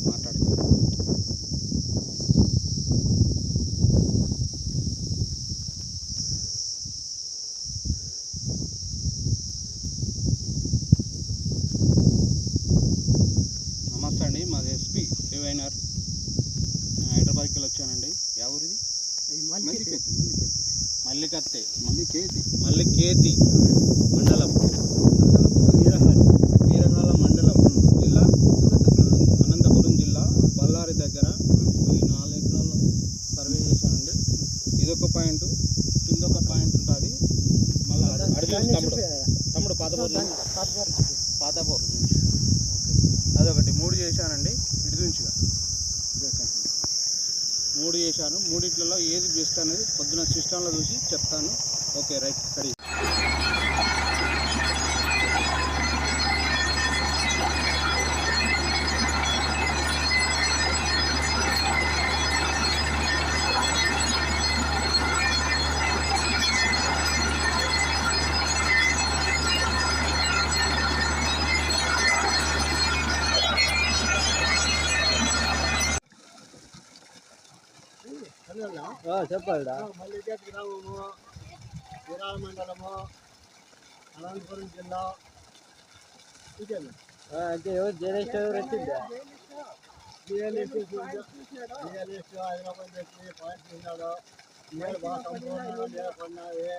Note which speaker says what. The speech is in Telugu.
Speaker 1: మాట్లాడుతుంది. నమస్తే అండి, మాది ఎస్పీ రివైనర్. హైదరాబాద్కి వెళ్ళి వచ్చానండి. ఎవరిది? మల్లికేతి మండలం, వీరహాల మండలం, జిల్లా అనంతపురం జిల్లా, బళ్ళారి దగ్గర. ఈ 4 ఎకరాల సర్వే చేశానండి. ఇదొక పాయింట్, కిందొక పాయింట్ ఉంటుంది. మళ్ళీ తమ్ముడు పాతబోరు నుంచి అదొకటి 3 చేశానండి. ఇటు నుంచిగా 3 చేశాను. 3 ఏది బెస్ట్ అనేది పొద్దున సిస్టంలో చూసి చెప్తాను. Okay, right, ready.
Speaker 2: చెప్పాలి. మల్లికేతి గ్రామము, వీరాల మండలము, అనంతపురం జిల్లా. అంటే ఎవరు జయరేష్ ఎవరు వచ్చిందా? హైదరాబాద్ వచ్చి పాయింట్ ఉన్నాడు. బాగా సంపూర్ణంగా కొన్నాయి.